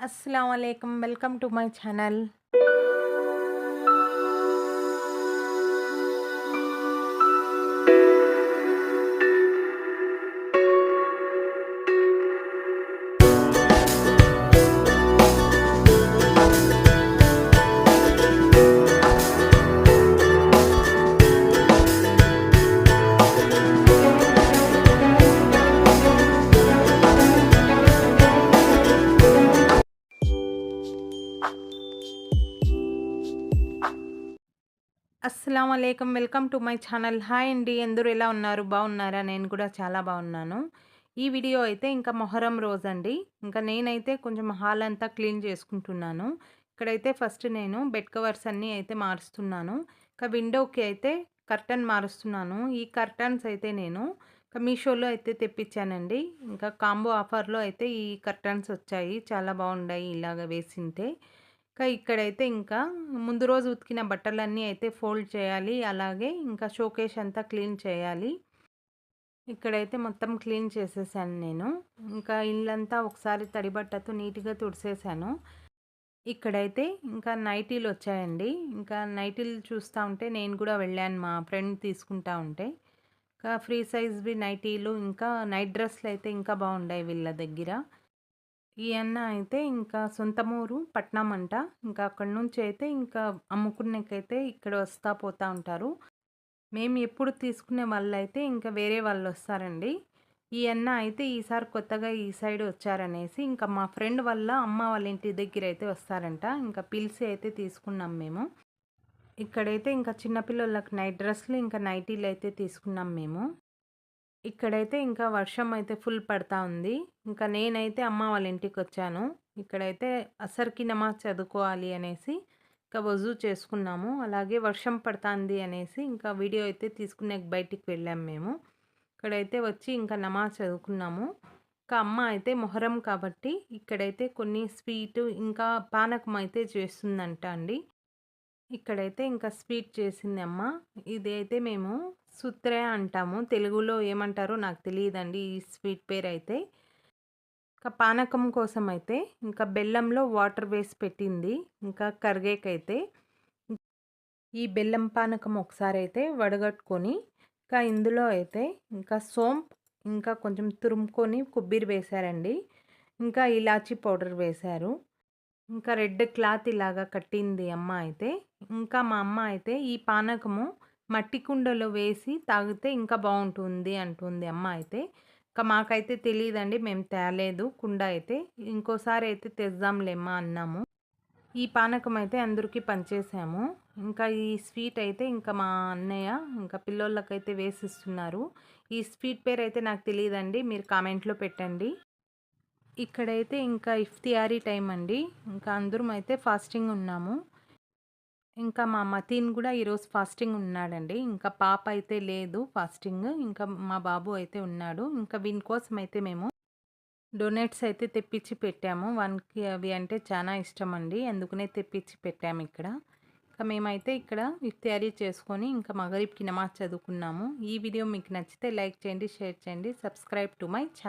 अस्सलाम वालेकुम, welcome to my channel. అస్సలాం వాలేకుం, welcome to my channel. Hi అండి, అందరూ ఎలా ఉన్నారు? బాగున్నారా? నేను కూడా చాలా బాగున్నాను. ఈ వీడియో అయితే ఇంకా మొహరం రోజండి. ఇంకా నేనైతే కొంచెం హాల్ అంతా క్లీన్ చేసుకుంటున్నాను. ఇక్కడైతే ఫస్ట్ నేను బెడ్ కవర్స్ అన్నీ అయితే మారుస్తున్నాను. ఇంకా విండోకి అయితే కర్టన్ మారుస్తున్నాను. ఈ కర్టన్స్ అయితే నేను మీషోలో అయితే తెప్పించానండి. ఇంకా కాంబో ఆఫర్లో అయితే ఈ కర్టన్స్ వచ్చాయి. చాలా బాగున్నాయి ఇలాగ వేసింటే. ఇక్కడైతే ఇంకా ముందు రోజు ఉతికిన బట్టలన్నీ అయితే ఫోల్డ్ చేయాలి. అలాగే ఇంకా షోకేస్ అంతా క్లీన్ చేయాలి. ఇక్కడైతే మొత్తం క్లీన్ చేసేసాను నేను. ఇంకా ఇల్లంతా ఒకసారి తడి బట్టతో నీట్‌గా తుడిసేసాను. ఇక్కడైతే ఇంకా నైటీలు వచ్చాయండి. ఇంకా నైటీలు చూస్తా ఉంటే నేను కూడా వెళ్ళాను మా ఫ్రెండ్ తీసుకుంటా ఉంటే. ఇంకా ఫ్రీ సైజ్‌వి నైటీలు ఇంకా నైట్ డ్రెస్‌లయితే ఇంకా బాగుండాయి వీళ్ళ దగ్గర. ఈ అన్న అయితే ఇంకా సొంతమూరు పట్నం అంట. ఇంకా అక్కడి నుంచి అయితే ఇంకా అమ్ముకునేకైతే ఇక్కడ వస్తా పోతా ఉంటారు. మేము ఎప్పుడు తీసుకునే వాళ్ళైతే ఇంకా వేరే వాళ్ళొస్తారండి. ఈ అన్న అయితే ఈసారి కొత్తగా ఈ సైడ్ వచ్చారనేసి ఇంకా మా ఫ్రెండ్ వాళ్ళ అమ్మ వాళ్ళ ఇంటి దగ్గరైతే వస్తారంట. ఇంకా పిలిసి అయితే తీసుకున్నాం మేము. ఇక్కడైతే ఇంకా చిన్న పిల్లోళ్ళకి నైట్ డ్రెస్‌లు ఇంకా నైటీలయితే తీసుకున్నాం మేము. ఇక్కడైతే ఇంకా వర్షం అయితే ఫుల్ పడతా ఉంది. ఇంకా నేనైతే అమ్మ వాళ్ళ ఇంటికొచ్చాను. ఇక్కడైతే అసర్‌కి నమాజ్ చదువుకోవాలి అనేసి ఇంకా వజూ చేసుకున్నాము. అలాగే వర్షం పడతాంది అనేసి ఇంకా వీడియో అయితే తీసుకునేకి బయటికి వెళ్ళాము మేము. ఇక్కడైతే వచ్చి ఇంకా నమాజ్ చదువుకున్నాము. ఇంకా అమ్మ అయితే మొహరం కాబట్టి ఇక్కడైతే కొన్ని స్వీటు ఇంకా పానకం అయితే చేస్తుందంట అండి. ఇక్కడైతే ఇంకా స్వీట్ చేసింది అమ్మ. ఇదైతే మేము సుత్రే అంటాము. తెలుగులో ఏమంటారో నాకు తెలీదండి ఈ స్వీట్ పేరైతే. ఇంకా పానకం కోసం అయితే ఇంకా బెల్లంలో వాటర్ వేసి పెట్టింది. ఇంకా కరిగేకైతే ఈ బెల్లం పానకం ఒకసారైతే వడగట్టుకొని ఇంకా ఇందులో అయితే ఇంకా సోంపు ఇంకా కొంచెం తురుముకొని కొబ్బరి వేశారండి. ఇంకా ఇలాచీ పౌడర్ వేశారు. ఇంకా రెడ్ క్లాత్ ఇలాగా కట్టింది అమ్మ అయితే. ఇంకా మా అమ్మ అయితే ఈ పానకము మట్టి కుండలో వేసి తాగితే ఇంకా బాగుంటుంది అంటుంది అమ్మ అయితే. ఇంకా మాకైతే తెలీదండి, మేము తేలేదు కుండ అయితే. ఇంకోసారి అయితే తెద్దాంలేమ్మా అన్నాము. ఈ పానకం అయితే అందరికీ పంచేసాము. ఇంకా ఈ స్వీట్ అయితే ఇంకా మా అన్నయ్య ఇంకా పిల్లోళ్ళకైతే వేసిస్తున్నారు. ఈ స్వీట్ పేరైతే నాకు తెలీదండి, మీరు కామెంట్లో పెట్టండి. ఇక్కడైతే ఇంకా ఇఫ్తియారీ టైం అండి. ఇంకా అందరం అయితే ఫాస్టింగ్ ఉన్నాము. ఇంకా మా మతీన్ కూడా ఈరోజు ఫాస్టింగ్ ఉన్నాడండి. ఇంకా పాప అయితే లేదు ఫాస్టింగ్. ఇంకా మా బాబు అయితే ఉన్నాడు. ఇంకా వీని కోసం అయితే మేము డొనేట్స్ అయితే తెప్పించి పెట్టాము. వానికి అవి అంటే చాలా ఇష్టం అండి. అందుకనే తెప్పించి పెట్టాము ఇక్కడ. ఇంకా మేమైతే ఇక్కడ ఇఫ్తియారీ చేసుకొని ఇంకా మగరిబ్‌కి నమాజ్ చదువుకున్నాము. ఈ వీడియో మీకు నచ్చితే లైక్ చేయండి, షేర్ చేయండి, సబ్స్క్రైబ్ టు మై ఛానల్.